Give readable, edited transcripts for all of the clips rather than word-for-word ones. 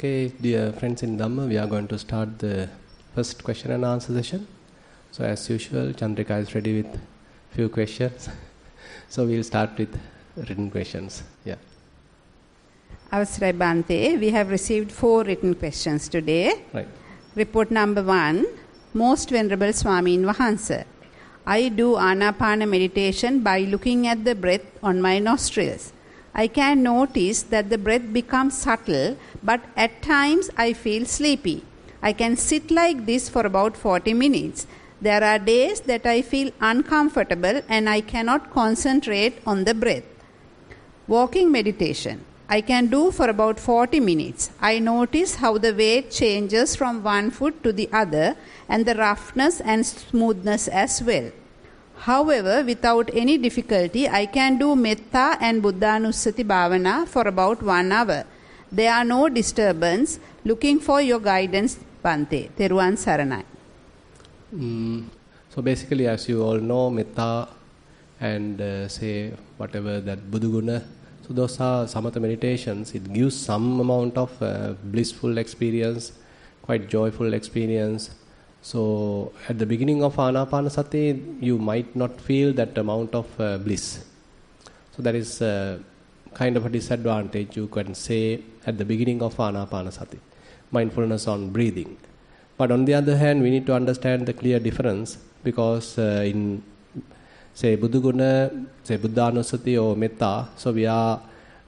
Okay, dear friends in Dhamma, we are going to start the first question and answer session. So as usual, Chandrika is ready with few questions. So we'll start with written questions. Yeah. Avasrai Bhante, we have received 4 written questions today. Right. Report number 1. Most Venerable Swamin Wahansa, I do Anapana meditation by looking at the breath on my nostrils. I can notice that the breath becomes subtle, but at times I feel sleepy. I can sit like this for about 40 minutes. There are days that I feel uncomfortable and I cannot concentrate on the breath. Walking meditation, I can do for about 40 minutes. I notice how the weight changes from one foot to the other and the roughness and smoothness as well. However, without any difficulty, I can do Metta and Buddhanussati Bhavana for about 1 hour. There are no disturbance. Looking for your guidance, Bhante. Theruvan Saranai. So basically, as you all know, Metta and say whatever that Buddhaguna, so those are samatha meditations. It gives some amount of blissful experience, quite joyful experience. So at the beginning of Anapanasati, you might not feel that amount of bliss. So that is kind of a disadvantage you can say at the beginning of Anapanasati, mindfulness on breathing. But on the other hand, we need to understand the clear difference, because in say Buddhaguna, say Buddhanusati or Metta, so we are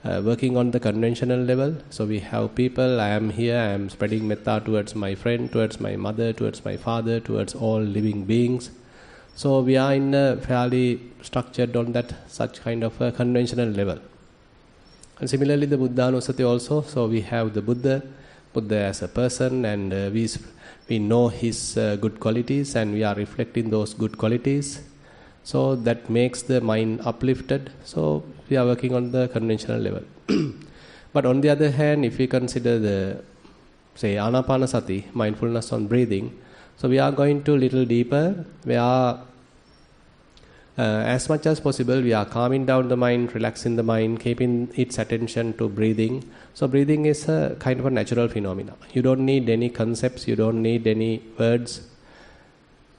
working on the conventional level. So we have people, I am here, I am spreading Metta towards my friend, towards my mother, towards my father, towards all living beings. So we are in a fairly structured on that such kind of a conventional level. And similarly the Buddhanusati also, so we have the Buddha as a person, and we know his good qualities and we are reflecting those good qualities. So that makes the mind uplifted. So we are working on the conventional level. But on the other hand, if we consider the, say, Anapanasati, mindfulness on breathing, so we are going to little deeper. We are, as much as possible, we are calming down the mind, relaxing the mind, keeping its attention to breathing. So breathing is a kind of a natural phenomenon. You don't need any concepts, you don't need any words,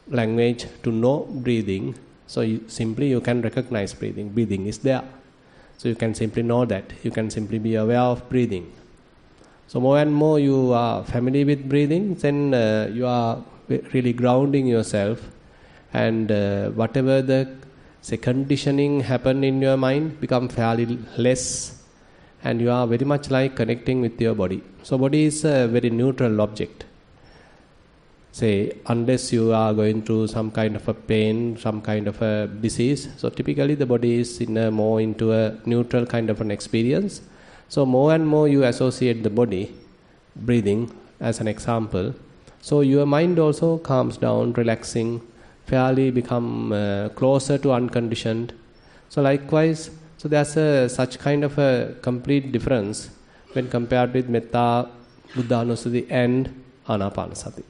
language to know breathing. So you can recognize breathing. Breathing is there. So you can simply know that. You can simply be aware of breathing. So more and more you are familiar with breathing, then you are really grounding yourself. And whatever the conditioning happen in your mind become fairly less. And you are very much like connecting with your body. So body is a very neutral object. Say, unless you are going through some kind of a pain, some kind of a disease, so typically the body is more into a neutral kind of an experience. So more and more you associate the body, breathing as an example. So your mind also calms down, relaxing, fairly become closer to unconditioned. So likewise, so there's such kind of a complete difference when compared with Metta, Buddhanusati and Anapanasati.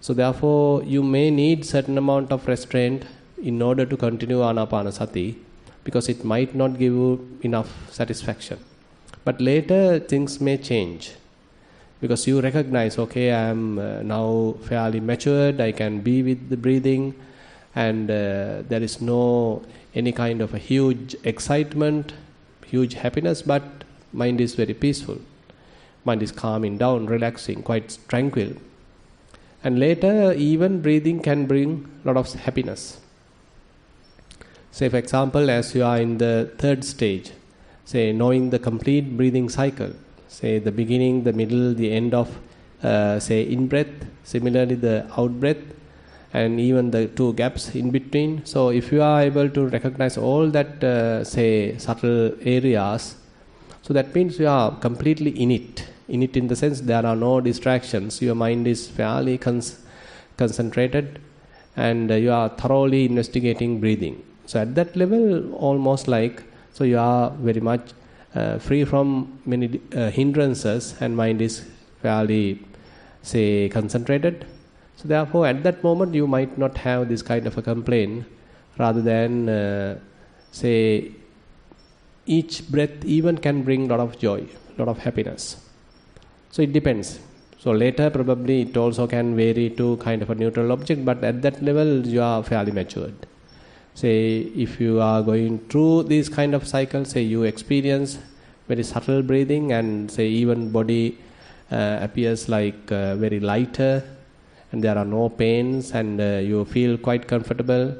So therefore, you may need certain amount of restraint in order to continue Anapanasati, because it might not give you enough satisfaction. But later things may change, because you recognize, okay, I am now fairly matured, I can be with the breathing, and there is no any kind of a huge excitement, huge happiness, but mind is very peaceful. Mind is calming down, relaxing, quite tranquil. And later, even breathing can bring a lot of happiness. Say, for example, as you are in the 3rd stage, say, knowing the complete breathing cycle, say, the beginning, the middle, the end of, say, in-breath, similarly the out-breath, and even the 2 gaps in between. So, if you are able to recognize all that, say, subtle areas, so that means you are completely in it. In it in the sense there are no distractions. Your mind is fairly concentrated and you are thoroughly investigating breathing. So at that level, almost like, so you are very much free from many hindrances and mind is fairly, say, concentrated. So therefore at that moment you might not have this kind of a complaint, rather than, say, each breath even can bring a lot of joy, a lot of happiness. So it depends. So later probably it also can vary to kind of a neutral object, but at that level you are fairly matured. Say if you are going through these kind of cycles, say you experience very subtle breathing and say even body appears like very lighter and there are no pains and you feel quite comfortable,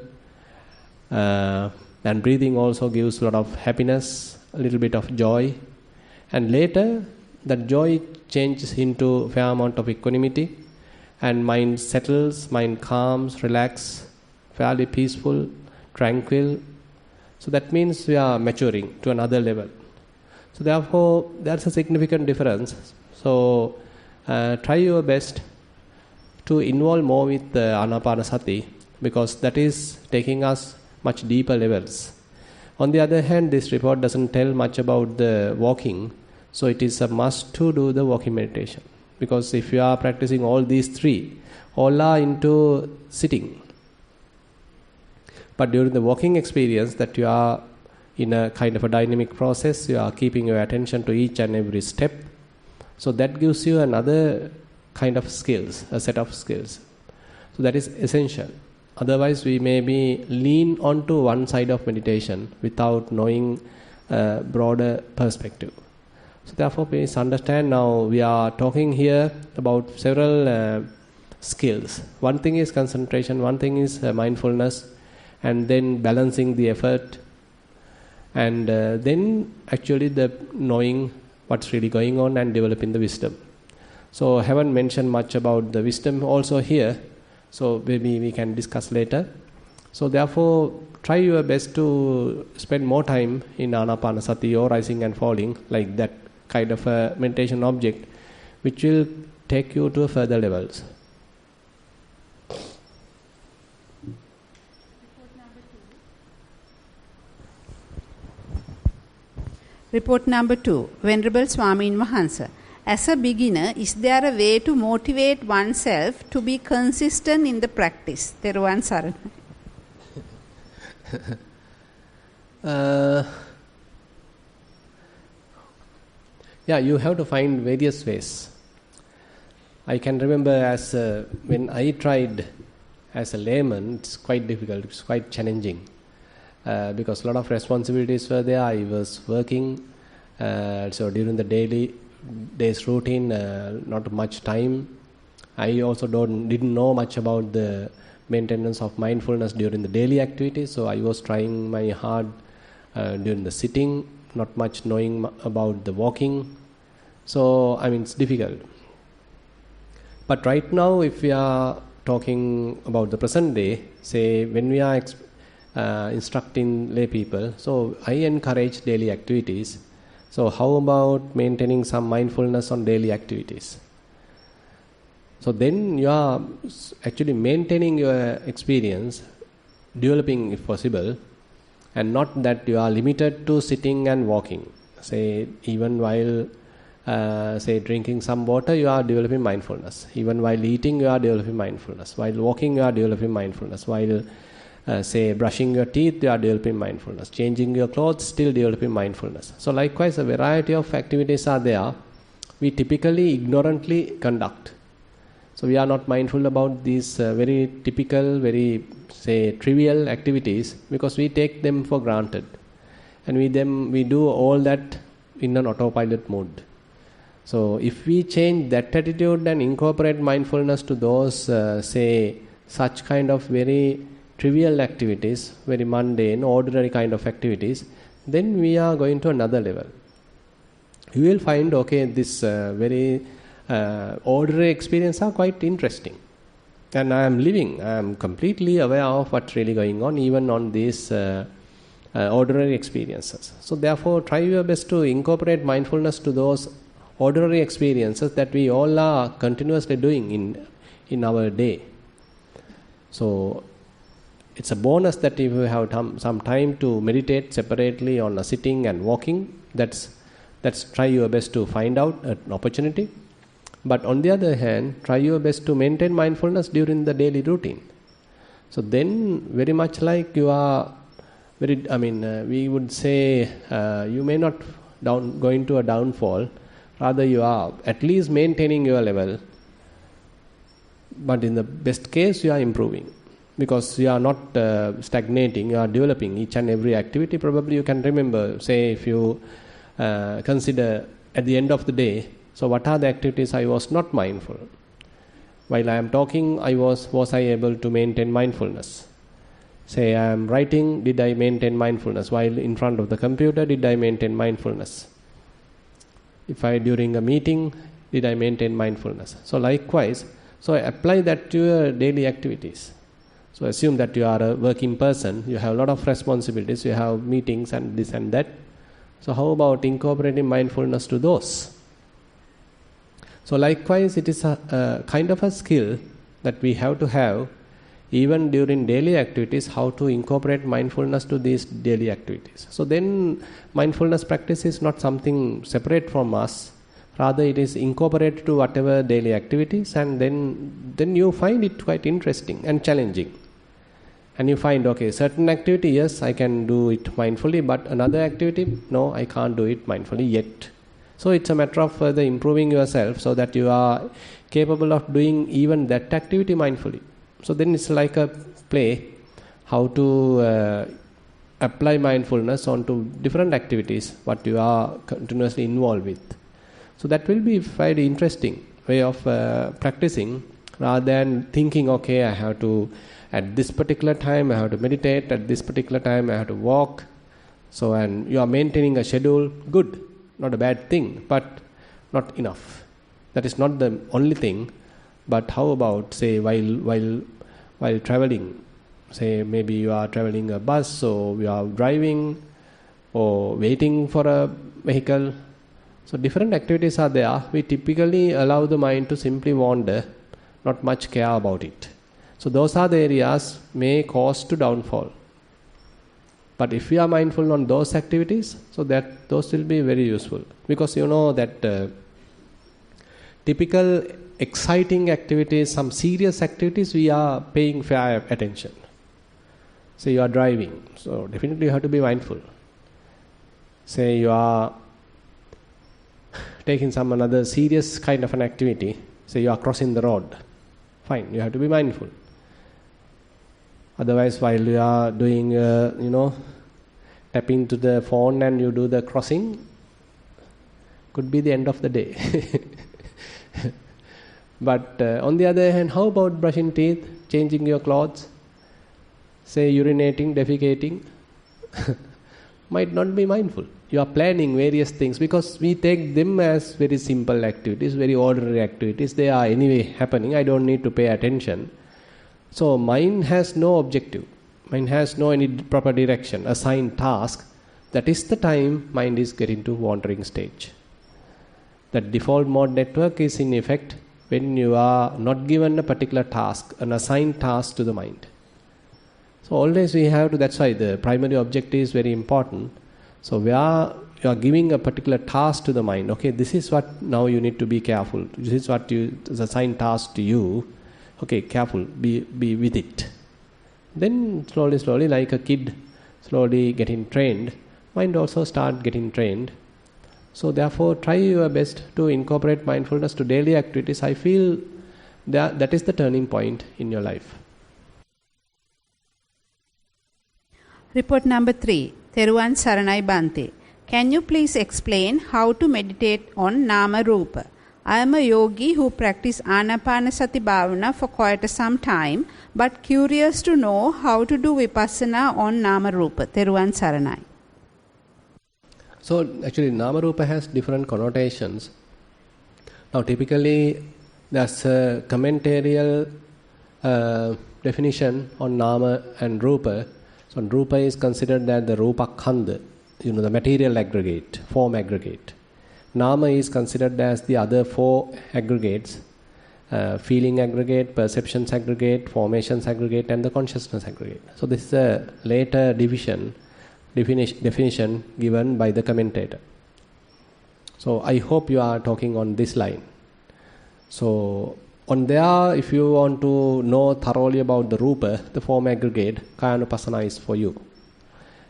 and breathing also gives a lot of happiness, a little bit of joy, and later that joy changes into fair amount of equanimity and mind settles, mind calms, relax, fairly peaceful, tranquil. So that means we are maturing to another level. So therefore that's a significant difference. So try your best to involve more with the Anapanasati, because that is taking us much deeper levels. On the other hand, this report doesn't tell much about the walking, so it is a must to do the walking meditation, because if you are practicing all these three, all are into sitting. But during the walking experience, that you are in a kind of a dynamic process, you are keeping your attention to each and every step. So that gives you another kind of skills, a set of skills. So that is essential. Otherwise, we may be lean onto one side of meditation without knowing a broader perspective. So therefore, please understand, now we are talking here about several skills. One thing is concentration, one thing is mindfulness, and then balancing the effort, and then actually the knowing what's really going on and developing the wisdom. So I haven't mentioned much about the wisdom also here, so maybe we can discuss later. So therefore, try your best to spend more time in Anapanasati or rising and falling, like that kind of a meditation object, which will take you to further levels. Report number 2. Venerable Swamin Wahansa. As a beginner, is there a way to motivate oneself to be consistent in the practice? Thero Sarana. Yeah, you have to find various ways. I can remember as when I tried as a layman, it's quite difficult, it's quite challenging. Because a lot of responsibilities were there. I was working, so during the day's routine, not much time. I also didn't know much about the maintenance of mindfulness during the daily activities, so I was trying my hard during the sitting, not much knowing about the walking. So I mean, it's difficult. But right now, if we are talking about the present day, say when we are instructing lay people, so I encourage daily activities. So how about maintaining some mindfulness on daily activities? So then you are actually maintaining your experience, developing if possible, and not that you are limited to sitting and walking. Say even while say drinking some water, you are developing mindfulness. Even while eating, you are developing mindfulness. While walking, you are developing mindfulness. While say brushing your teeth, you are developing mindfulness. Changing your clothes, still developing mindfulness. So likewise, a variety of activities are there. We typically ignorantly conduct. So we are not mindful about these very typical, very say trivial activities, because we take them for granted, and we do all that in an autopilot mode. So if we change that attitude and incorporate mindfulness to those say such kind of very trivial activities, very mundane, ordinary kind of activities, then we are going to another level. You will find, okay, this very ordinary experience are quite interesting. And I am completely aware of what's really going on, even on these ordinary experiences. So therefore, try your best to incorporate mindfulness to those ordinary experiences that we all are continuously doing in our day. So it's a bonus that if you have some time to meditate separately on a sitting and walking, that's try your best to find out an opportunity. But on the other hand, try your best to maintain mindfulness during the daily routine. So then, very much like you are we would say you may not go into a downfall. Rather, you are at least maintaining your level. But in the best case, you are improving. Because you are not stagnating, you are developing each and every activity. Probably you can remember, say, if you consider at the end of the day, so what are the activities I was not mindful? While I am talking, was I able to maintain mindfulness? Say I am writing, did I maintain mindfulness? While in front of the computer, did I maintain mindfulness? If I during a meeting, did I maintain mindfulness? So likewise, so I apply that to your daily activities. So assume that you are a working person, you have a lot of responsibilities, you have meetings and this and that. So how about incorporating mindfulness to those? So likewise, it is a kind of a skill that we have to have even during daily activities, how to incorporate mindfulness to these daily activities. So then mindfulness practice is not something separate from us, rather it is incorporated to whatever daily activities, and then you find it quite interesting and challenging. And you find, okay, certain activity, yes, I can do it mindfully, but another activity, no, I can't do it mindfully yet. So it's a matter of further improving yourself so that you are capable of doing even that activity mindfully. So then it's like a play, how to apply mindfulness onto different activities, what you are continuously involved with. So that will be quite interesting way of practicing, rather than thinking, okay, I have to, at this particular time I have to meditate, at this particular time I have to walk. So, and you are maintaining a schedule, good, not a bad thing, but not enough. That is not the only thing. But how about, say, while traveling, say maybe you are traveling a bus, or you are driving, or waiting for a vehicle. So different activities are there. We typically allow the mind to simply wander, not much care about it. So those are the areas may cause to downfall. But if we are mindful on those activities, so that those will be very useful. Because you know that typical exciting activities, some serious activities, we are paying fair attention. Say you are driving, so definitely you have to be mindful. Say you are taking some another serious kind of an activity, say you are crossing the road, fine, you have to be mindful. Otherwise, while you are doing, tapping to the phone and you do the crossing, could be the end of the day. But on the other hand, how about brushing teeth, changing your clothes, say urinating, defecating? Might not be mindful. You are planning various things because we take them as very simple activities, very ordinary activities. They are anyway happening. I don't need to pay attention. So mind has no objective. Mind has no any proper direction, assigned task. That is the time mind is getting to wandering stage. That default mode network is in effect when you are not given a particular task, an assigned task to the mind. So always we have to, that's why the primary objective is very important. So where you are giving a particular task to the mind, okay, this is what now you need to be careful. This is what is assigned task to you. Okay, careful, be with it. Then slowly, like a kid slowly getting trained, mind also start getting trained. So therefore, try your best to incorporate mindfulness to daily activities. I feel that is the turning point in your life. Report number 3. Theruvan Saranai Bante. Can you please explain how to meditate on Nama Rupa? I am a yogi who practice Anapanasati Bhavana for quite some time, but curious to know how to do Vipassana on Nama Rupa. Theruvan Saranai. So actually Nama Rupa has different connotations. Now typically there's a commentarial definition on Nama and Rupa. So Rupa is considered as the Rupa Khanda, the material aggregate, form aggregate. Nama is considered as the other four aggregates, feeling aggregate, perceptions aggregate, formations aggregate, and the consciousness aggregate. So this is a later definition given by the commentator. So I hope you are talking on this line. So on there, if you want to know thoroughly about the Rupa, the form aggregate, Kayanupassana is for you.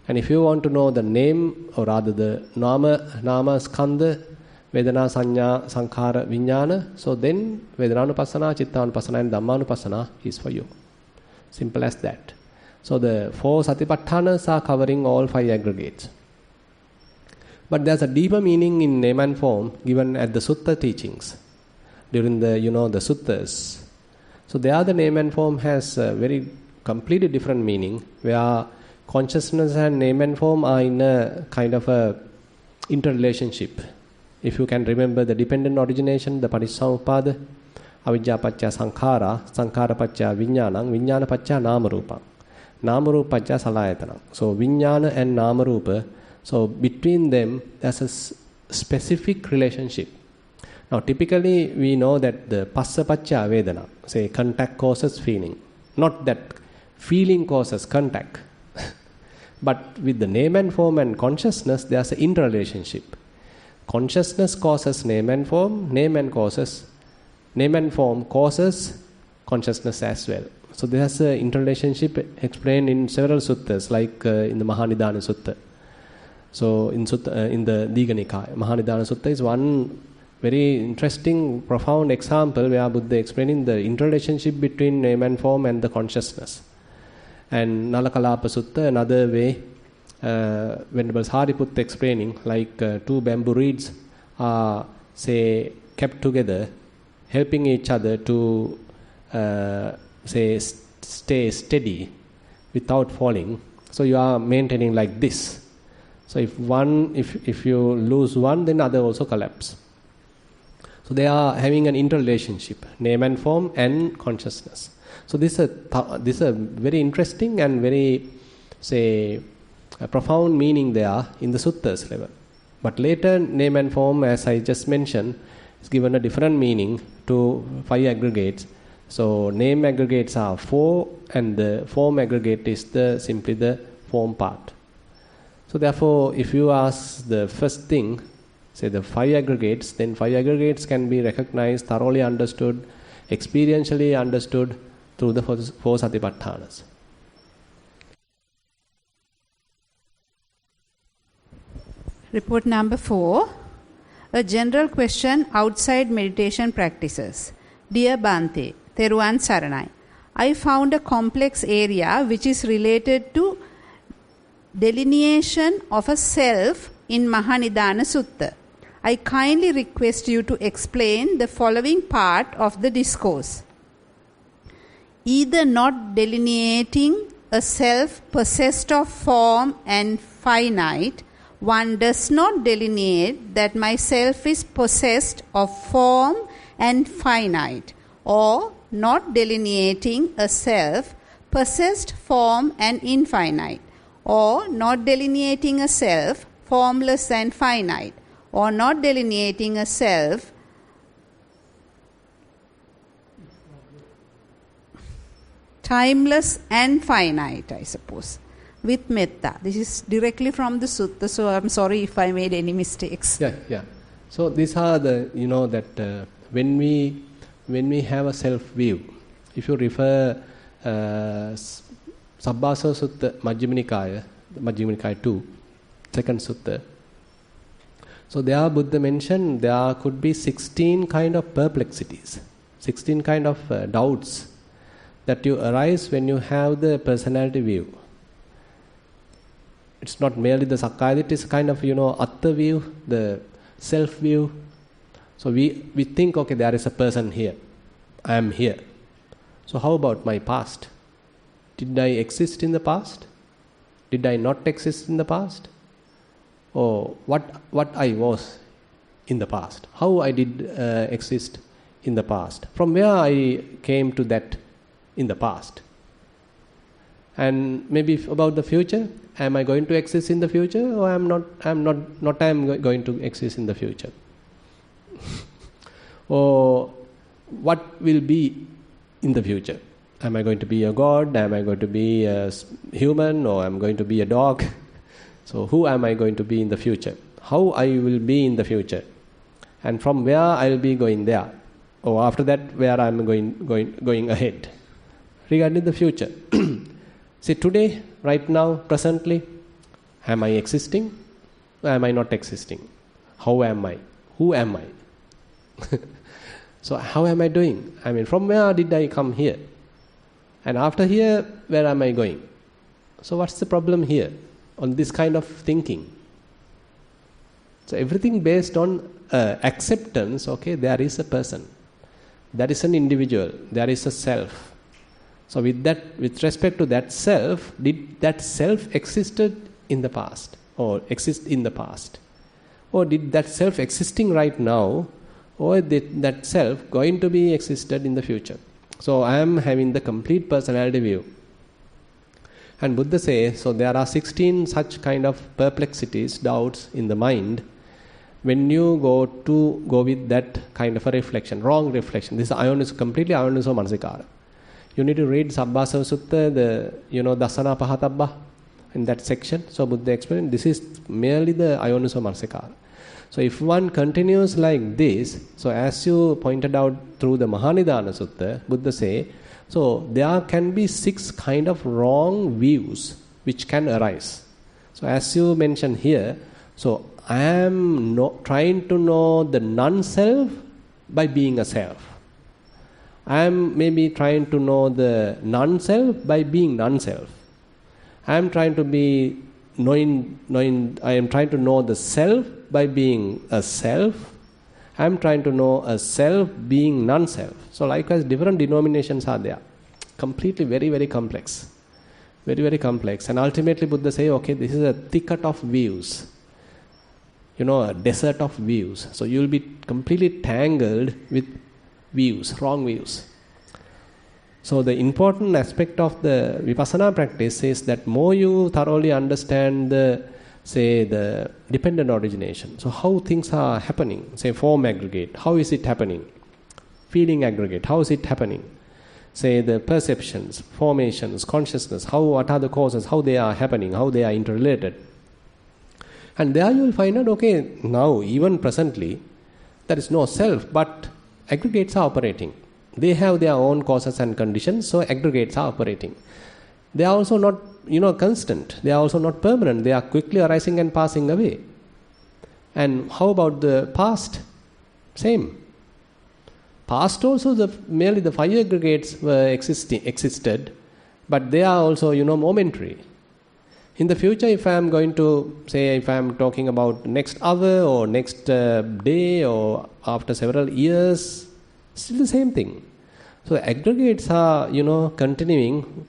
And if you want to know the name, or rather the Nama Skandha, Vedana, Sanya, Sankhara, Vijnana. So then Vedanaupassana, Chittanupassana and Dhammanupassana is for you. Simple as that. So the 4 Satipatthanas are covering all 5 aggregates. But there's a deeper meaning in name and form given at the Sutta teachings. During the, the suttas. So there the name and form has a very completely different meaning, where consciousness and name and form are in a kind of a interrelationship. If you can remember the dependent origination, the Paticcasamuppada, Avijja Pacca Sankhara, Sankhara Pacca Vijnanam, Vijnana Pacca Namarupam, Namarupa Pacca Salayatanam. So Vijnana and Namarupa, so between them there's a specific relationship. Now, typically, we know that the passa pacca vedana, say contact causes feeling. Not that feeling causes contact. But with the name and form and consciousness, there's an interrelationship. Consciousness causes name and form, name and form causes consciousness as well. So there's an interrelationship explained in several suttas, like in the Mahanidana Sutta. So in the Digha Nikaya, Mahanidana Sutta is one very interesting, profound example where Buddha explaining the interrelationship between name and form and the consciousness. And Nalakalapa Sutta, another way, Venerable Sariputta explaining, like 2 bamboo reeds are, say, kept together, helping each other to, say, stay steady without falling. So you are maintaining like this. So if you lose one, then other also collapse. So they are having an interrelationship, name and form and consciousness. So this is a very interesting and very, say, a profound meaning there in the suttas level. But later, name and form, as I just mentioned, is given a different meaning to 5 aggregates. So name aggregates are 4, and the form aggregate is simply the form part. So therefore, if you ask the first thing, say the 5 aggregates, then 5 aggregates can be recognized, thoroughly understood, experientially understood through the 4 Satipatthanas. Report number 4. A general question outside meditation practices. Dear Bhante, Theruvan Saranai, I found a complex area which is related to delineation of a self in Mahanidana Sutta. I kindly request you to explain the following part of the discourse. Either not delineating a self possessed of form and finite, one does not delineate that my self is possessed of form and finite, or not delineating a self possessed form and infinite, or not delineating a self formless and finite, or not delineating a self timeless and finite, I suppose, with metta. This is directly from the sutta, so I'm sorry if I made any mistakes. Yeah. So these are the, that when we have a self view, if you refer Sabbasa Sutta, Majjhima Nikaya 2, second sutta. So there Buddha mentioned there could be 16 kind of perplexities, 16 kind of doubts that you arise when you have the personality view. It's not merely the Sakkaya, it is kind of, Atta view, the self view. So we think, okay, there is a person here. I am here. So how about my past? Did I exist in the past? Did I not exist in the past? Or what I was in the past? How I did exist in the past? From where I came to that in the past? And maybe about the future, am I going to exist in the future, or I'm going to exist in the future? Or what will be in the future? Am I going to be a god? Am I going to be a human? Or am I going to be a dog? So who am I going to be in the future? How I will be in the future? And from where I will be going there? Or after that, where I am going ahead? Regarding the future. See, today, right now, presently, am I existing? Or am I not existing? How am I? Who am I? So how am I doing? I mean, from where did I come here? And after here, where am I going? So what's the problem here on this kind of thinking? So everything based on acceptance, okay, there is a person. There is an individual. There is a self. So with respect to that self, did that self existed in the past or exist in the past? Or did that self existing right now, or did that self going to be existed in the future? So I am having the complete personality view. And Buddha says, so there are 16 such kind of perplexities, doubts in the mind. When you go with that kind of a reflection, wrong reflection, this is completely ayoniso manasikara. You need to read Sabbasava Sutta, the Dasana Pahatabba in that section. So Buddha explained, this is merely the ayoniso manasikara. So if one continues like this, so as you pointed out through the Mahanidana Sutta, Buddha say, so there can be 6 kind of wrong views which can arise. So as you mentioned here, so I am trying to know the non-self by being a self. I am maybe trying to know the non-self by being non-self. I am trying to be I am trying to know the self by being a self. I am trying to know a self being non-self. So likewise, different denominations are there. Completely very, very complex. Very, very complex. And ultimately Buddha say, okay, this is a thicket of views. A desert of views. So you will be completely tangled with views, wrong views. So the important aspect of the Vipassana practice is that more you thoroughly understand the dependent origination. So how things are happening, say form aggregate, how is it happening? Feeling aggregate, how is it happening? Say the perceptions, formations, consciousness, what are the causes, how they are happening, how they are interrelated. And there you will find out, okay, now even presently, there is no self, but aggregates are operating. They have their own causes and conditions, so aggregates are operating. They are also not, constant. They are also not permanent. They are quickly arising and passing away. And how about the past? Same. Past also, merely the 5 aggregates were existed, but they are also, momentary. In the future, if I am going to say, if I am talking about next hour or next day or after several years, still the same thing. So aggregates are, continuing,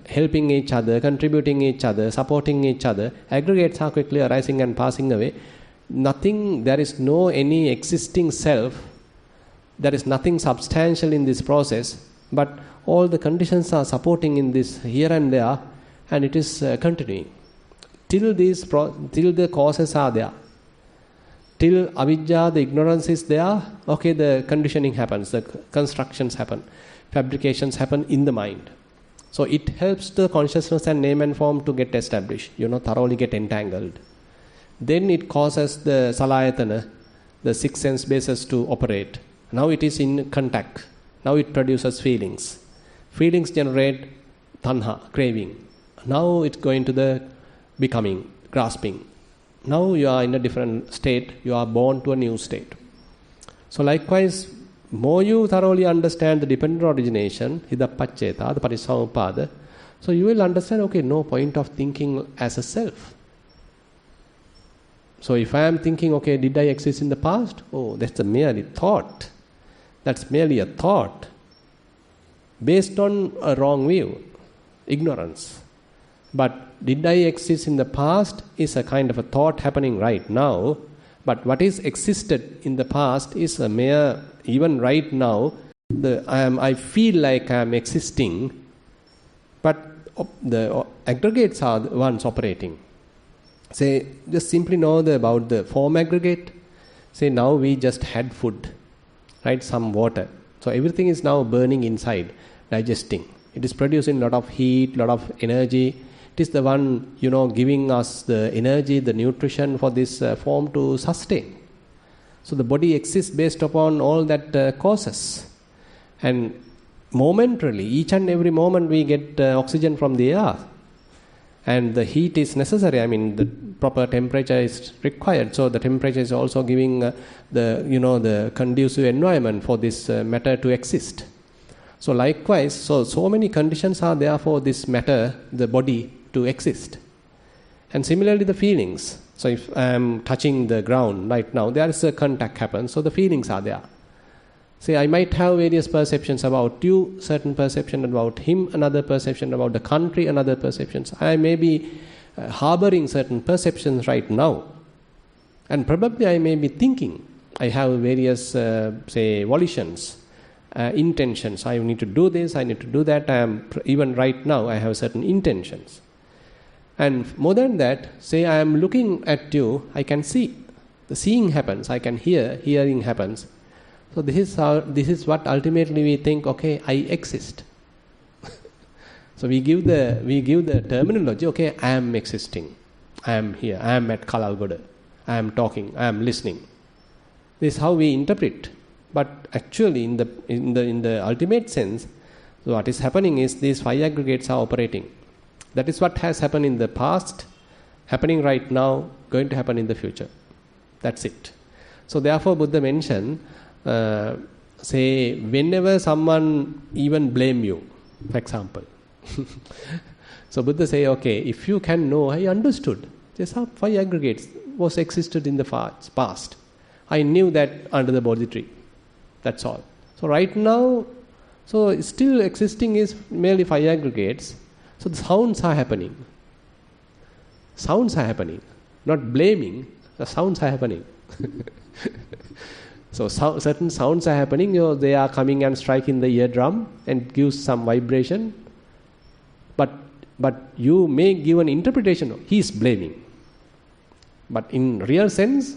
helping each other, contributing each other, supporting each other. Aggregates are quickly arising and passing away. There is no any existing self. There is nothing substantial in this process, but all the conditions are supporting in this here and there, and it is continuing till the causes are there, till avidya, the ignorance is there. Okay, the conditioning happens, the constructions happen, fabrications happen in the mind. So it helps the consciousness and name and form to get established, thoroughly get entangled. Then it causes the salayatana, the 6 sense bases to operate. Now it is in contact. Now it produces feelings. Feelings generate tanha, craving. Now it's going to the becoming, grasping. Now you are in a different state. You are born to a new state. So likewise, more you thoroughly understand the dependent origination, hidappaccheta, the parissamuppada, so you will understand, okay, no point of thinking as a self. So if I am thinking, okay, did I exist in the past? Oh, that's a merely thought. That's merely a thought based on a wrong view, ignorance. But did I exist in the past is a kind of a thought happening right now. But what is existed in the past is a mere, even right now, I feel like I am existing, but the aggregates are the ones operating. Say, just simply know about the form aggregate. Say, now we just had food, right? Some water. So everything is now burning inside, digesting. It is producing a lot of heat, a lot of energy. It is the one, giving us the energy, the nutrition for this form to sustain. So the body exists based upon all that causes. And momentarily, each and every moment we get oxygen from the air. And the heat is necessary. I mean, the proper temperature is required. So the temperature is also giving the conducive environment for this matter to exist. So likewise, so many conditions are there for this matter, the body, to exist. And similarly, the feelings. So if I am touching the ground right now, there is a contact happens. So the feelings are there. Say, I might have various perceptions about you, certain perception about him, another perception about the country, another perceptions. I may be harboring certain perceptions right now. And probably I may be thinking. I have various, volitions, intentions. I need to do this, I need to do that. Even right now, I have certain intentions. And more than that, say I am looking at you, I can see. The seeing happens, I can hear, hearing happens. So this is what ultimately we think, okay, I exist. So we give the terminology, okay, I am existing. I am here, I am at Kalalgoda. I am talking, I am listening. This is how we interpret. But actually in the ultimate sense, what is happening is these 5 aggregates are operating. That is what has happened in the past, happening right now, going to happen in the future. That's it. So therefore Buddha mentioned, say whenever someone even blame you, for example. So Buddha say, okay, if you can know, I understood. Just how 5 aggregates was existed in the past. I knew that under the Bodhi tree. That's all. So right now, so still existing is merely 5 aggregates. So the sounds are happening. Sounds are happening. Not blaming, the sounds are happening. So certain sounds are happening, they are coming and striking the eardrum and gives some vibration. But you may give an interpretation, he is blaming. But in real sense,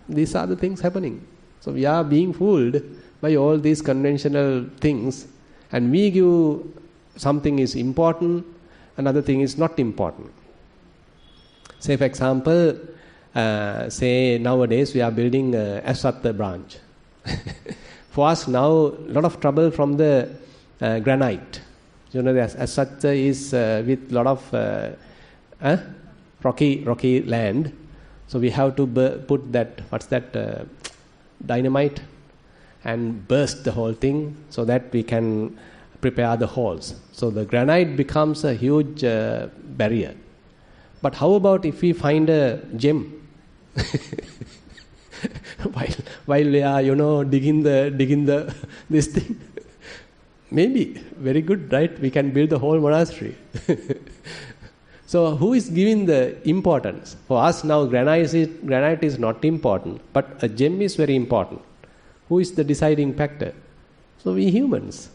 these are the things happening. So we are being fooled by all these conventional things, and we give something is important, another thing is not important. Say for example, say nowadays we are building a Aswattha branch. For us now, a lot of trouble from the granite. You know, the Aswattha is with a lot of rocky land. So we have to put that, dynamite, and burst the whole thing so that we can prepare the halls. So the granite becomes a huge barrier. But how about if we find a gem? while we are, digging the this thing, maybe very good, right? We can build the whole monastery. So who is giving the importance? For us now, granite is not important, but a gem is very important. Who is the deciding factor? So we humans.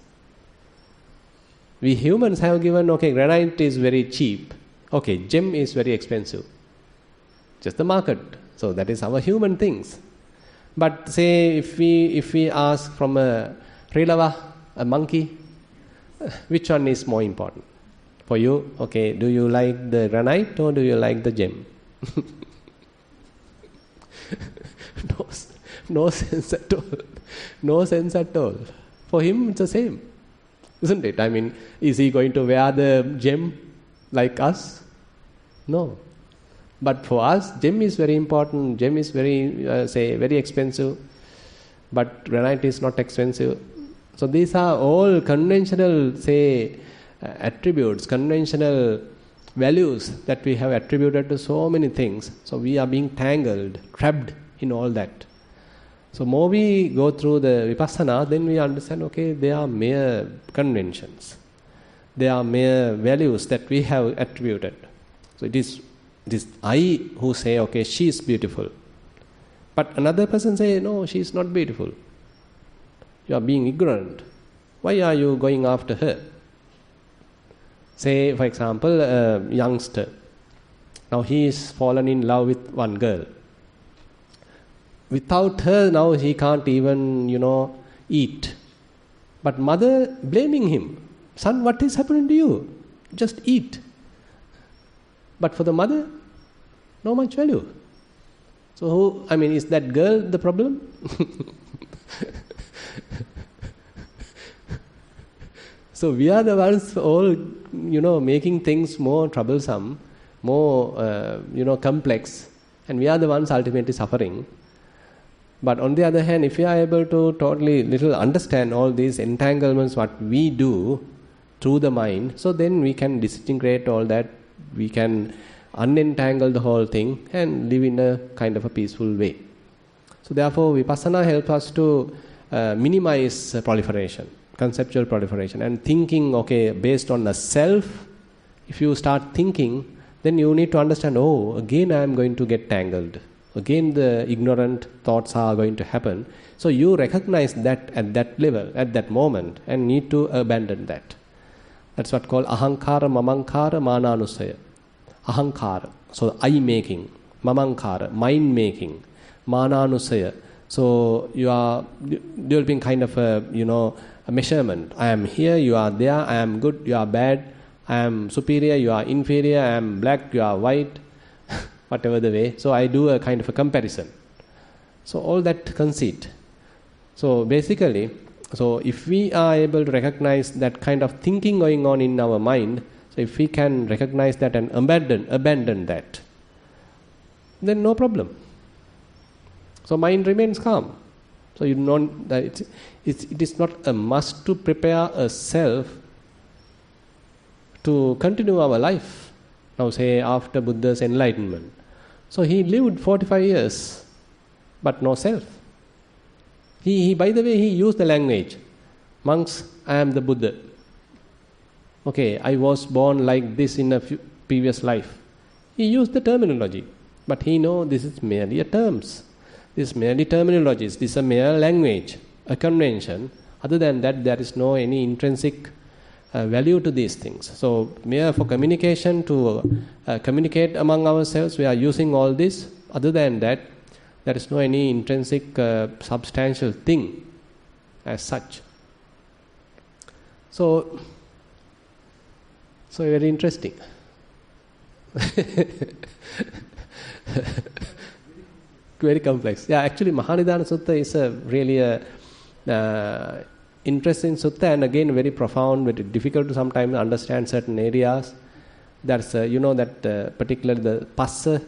We humans have given, okay, granite is very cheap. Okay, gem is very expensive. Just the market. So that is our human things. But say if we ask from a Rilava, a monkey, which one is more important? For you, okay, do you like the granite or do you like the gem? No sense at all. No sense at all. For him, it's the same. Isn't it? I mean, is he going to wear the gem like us? No. But for us, gem is very important. Gem is very, very expensive. But granite is not expensive. So these are all conventional, attributes, conventional values that we have attributed to so many things. So we are being tangled, trapped in all that. So more we go through the Vipassana, then we understand, okay, they are mere conventions. They are mere values that we have attributed. So it is I who say, okay, she is beautiful. But another person say, no, she is not beautiful. You are being ignorant. Why are you going after her? Say, for example, a youngster. Now he is fallen in love with one girl. Without her, now he can't even, eat. But mother blaming him. Son, what is happening to you? Just eat. But for the mother, no much value. So, is that girl the problem? So we are the ones all, making things more troublesome, more, complex, and we are the ones ultimately suffering. But on the other hand, if we are able to totally little understand all these entanglements, what we do through the mind, so then we can disintegrate all that, we can unentangle the whole thing and live in a kind of a peaceful way. So therefore, Vipassana helps us to minimize proliferation, conceptual proliferation, and thinking, based on the self. If you start thinking, then you need to understand, again I am going to get tangled. Again the ignorant thoughts are going to happen. So you recognize that at that level, at that moment, and need to abandon that. That's what called ahankara, mamankara, mananusaya. Ahankara, so I-making. Mamankara, mind-making. Mananusaya, so you are developing kind of a measurement. I am here, you are there, I am good, you are bad, I am superior, you are inferior, I am black, you are white, whatever the way. So I do a kind of a comparison. So all that conceit. So basically, so if we are able to recognize that kind of thinking going on in our mind, so if we can recognize that and abandon that, then no problem. So mind remains calm. So you know that it is not a must to prepare a self to continue our life. Now say after Buddha's enlightenment. So he lived 45 years, but no self. He by the way, he used the language. Monks, I am the Buddha. I was born like this in a previous life. He used the terminology, but he knows this is merely a terms. This is merely terminologies. This is a mere language, a convention. Other than that, there is no any intrinsic value to these things. So mere for communication, to communicate among ourselves, we are using all this. Other than that, there is no any intrinsic substantial thing as such. So very interesting. Very complex. Yeah, actually Mahanidana Sutta is a really interesting sutta, and again very profound, very difficult to sometimes understand certain areas. That's that particularly the passa,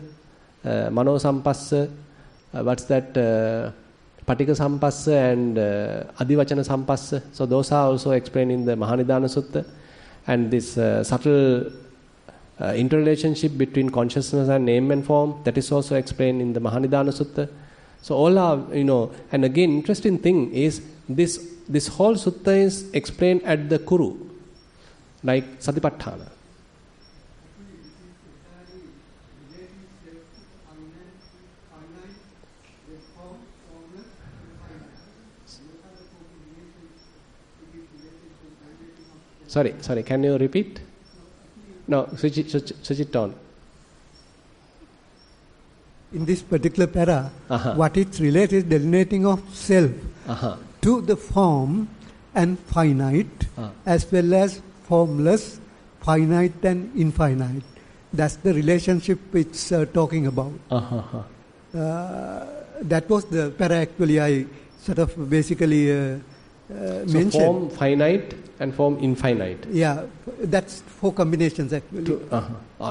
mano sampassa, what's that, patika sampassa and adivachana sampassa. So those are also explained in the Mahanidana Sutta, and this subtle interrelationship between consciousness and name and form, that is also explained in the Mahanidana Sutta. So all are, and again interesting thing is this whole sutta is explained at the Kuru, like Satipatthana. Sorry, can you repeat? No, switch it on. In this particular para, what it's related is delineating of self to the form and finite, as well as formless, finite and infinite. That's the relationship it's talking about. That was the para actually I sort of basically mentioned. So form finite and form infinite. Yeah, that's 4 combinations actually.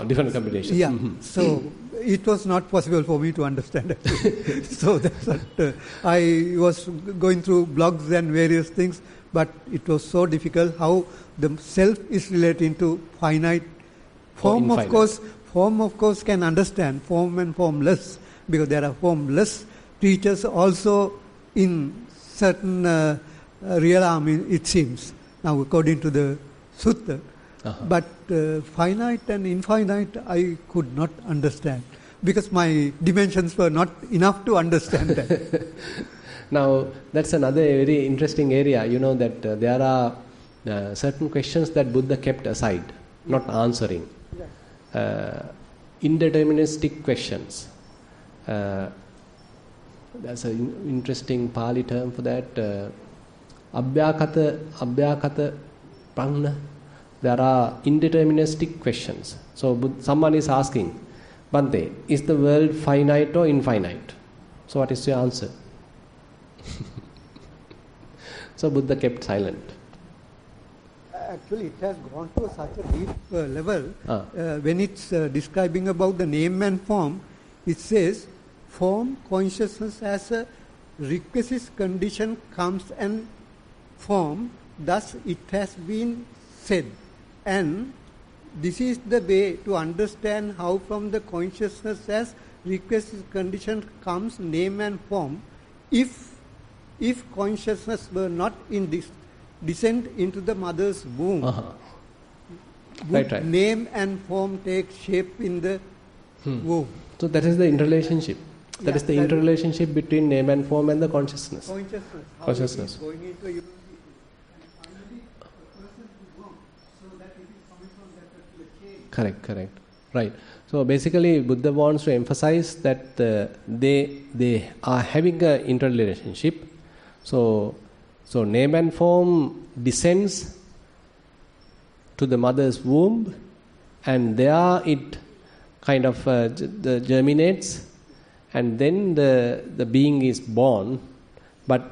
Different combinations. Yeah, so it was not possible for me to understand actually. So that's what I was going through blogs and various things, but it was so difficult how the self is relating to finite. Form of course can understand form and formless, because there are formless teachers also in certain realm, it seems, now according to the sutta. But finite and infinite I could not understand, because my dimensions were not enough to understand that. Now that's another very interesting area, that there are certain questions that Buddha kept aside, not answering. Indeterministic questions. There's an interesting Pali term for that. Abhyakata prajna. There are indeterministic questions. So someone is asking, Bhante, is the world finite or infinite? So what is your answer? So Buddha kept silent. Actually, it has gone to such a deep level. When it's describing about the name and form, it says, form consciousness as a requisite condition comes and form, thus it has been said. And this is the way to understand how from the consciousness as requisite condition comes name and form. If consciousness were not in this descent into the mother's womb, right. Name and form take shape in the womb. So that is the interrelationship. That is the interrelationship between name and form and the consciousness. Consciousness. How it is going into human being. And finally, a person is born, so that it is coming from that particular chain. Correct. Right. So basically, Buddha wants to emphasize that they are having an interrelationship. So name and form descends to the mother's womb, and there it kind of germinates, and then the being is born. But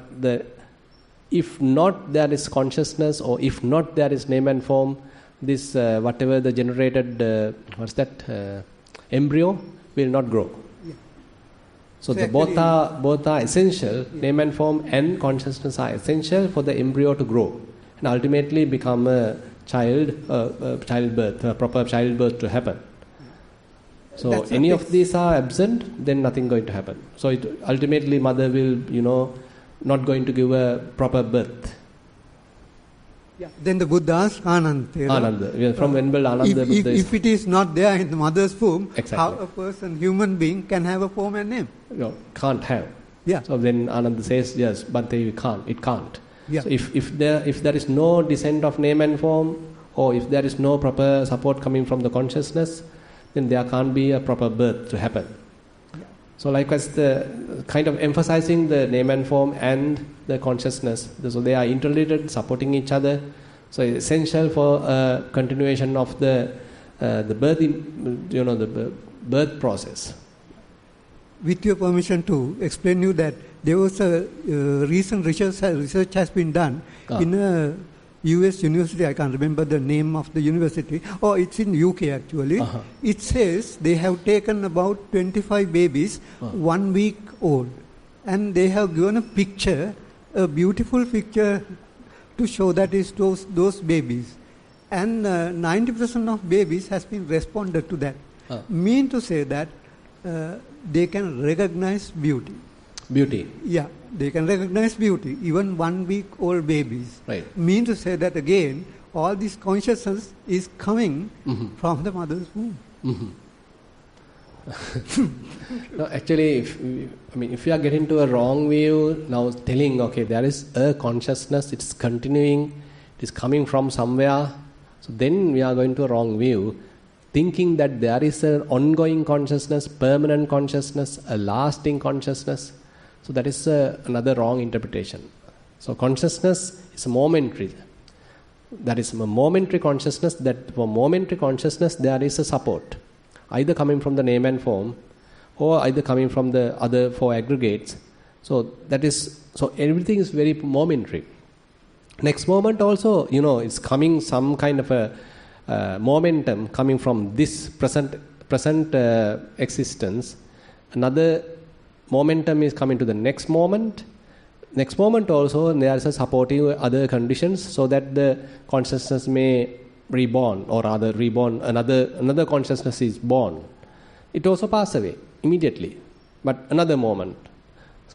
if not there is consciousness, or if not there is name and form, this whatever the generated embryo will not grow. So both are essential. Name and form and consciousness are essential for the embryo to grow and ultimately become a childbirth, a proper childbirth to happen. So that's any of these are absent, then nothing going to happen. So ultimately mother will, not going to give a proper birth. Yeah. Then the Buddha asked Ananda. From when will Ananda Buddha if it is not there in the mother's womb, exactly. How a person, human being, can have a form and name? No, can't have. Yeah. So then Ananda says, yes, but it can't. Yeah. So if there is no descent of name and form, or if there is no proper support coming from the consciousness, then there can't be a proper birth to happen. Yeah. So likewise, the kind of emphasizing the name and form and the consciousness, so they are interrelated, supporting each other. So it's essential for continuation of the birth, the birth process. With your permission to explain you that there was a recent research has been done in a US university. I can't remember the name of the university. It's in UK actually. It says they have taken about 25 babies, 1 week old, and they have given a beautiful picture to show that is those babies. And 90% of babies has been responded to that. Mean to say that they can recognize beauty. Beauty. Yeah, they can recognize beauty, even 1 week old babies. Right. Mean to say that again, all this consciousness is coming from the mother's womb. No, actually, if you are getting to a wrong view, now telling, okay, there is a consciousness, it's continuing, it is coming from somewhere, so then we are going to a wrong view, thinking that there is an ongoing consciousness, permanent consciousness, a lasting consciousness. So that is another wrong interpretation. So consciousness is momentary. That is a momentary consciousnness, that for momentary consciousness there is a support, either coming from the name and form, or either coming from the other four aggregates. So everything is very momentary. Next moment also, it's coming some kind of a momentum coming from this present existence. Another momentum is coming to the next moment. Next moment also, there is a supporting other conditions so that the consciousness may reborn, or rather reborn, another consciousness is born. It also passes away immediately, but another moment.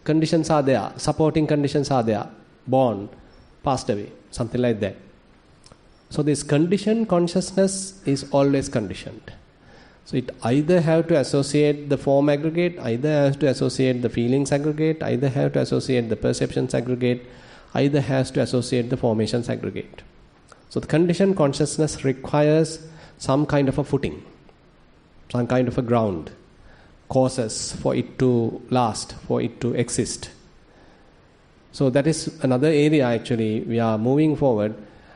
Conditions are there, supporting conditions are there, born, passed away, something like that. So this conditioned consciousness is always conditioned. So it either have to associate the form aggregate, either has to associate the feelings aggregate, either have to associate the perceptions aggregate, either has to associate the formations aggregate. So the conditioned consciousness requires some kind of a footing, some kind of a ground, causes for it to last, for it to exist. So that is another area actually we are moving forward,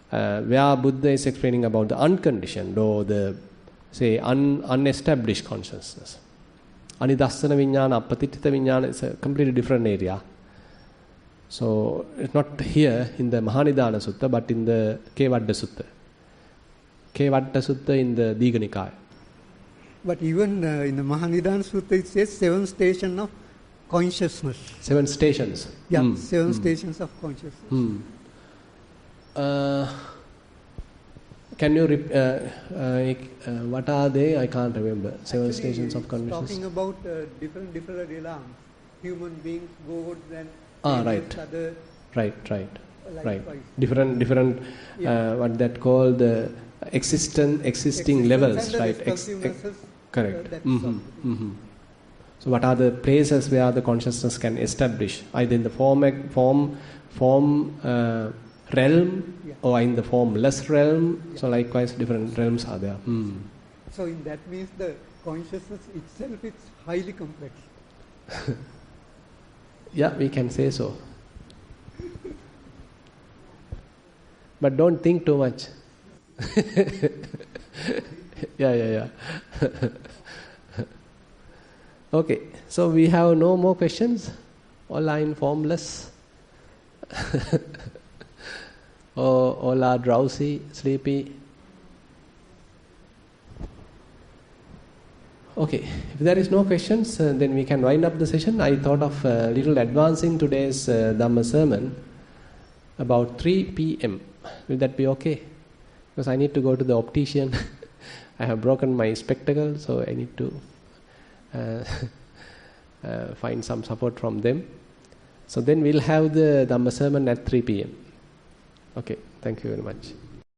where Buddha is explaining about the unconditioned, or the unestablished consciousness. Anidassana vijnana, apatitita vijnana is a completely different area. So it's not here in the Mahanidana Sutta, but in the Kevadda Sutta. Kevadda Sutta in the Digha Nikaya. But even in the Mahanidana Sutta, it says 7 stations of consciousness. 7 stations. Yeah, 7 stations of consciousness. Can you what are they? I can't remember. 7 stations of consciousness. Talking about different realms, human beings, gods, and right. Other. Right. Different. What that called the existing levels, right? Correct. So, what are the places where the consciousness can establish, either in the form realm, or in the formless realm? So, likewise, different realms are there. So, in that means the consciousness itself is highly complex. Yeah, we can say so. But don't think too much. Yeah. Okay, so we have no more questions. All are in formless. All are drowsy, sleepy. Okay, if there is no questions, then we can wind up the session. I thought of little advancing today's Dhamma sermon about 3 p.m. Will that be okay? Because I need to go to the optician. I have broken my spectacle, so I need to find some support from them. So then we'll have the Dhamma sermon at 3 p.m. Okay, thank you very much.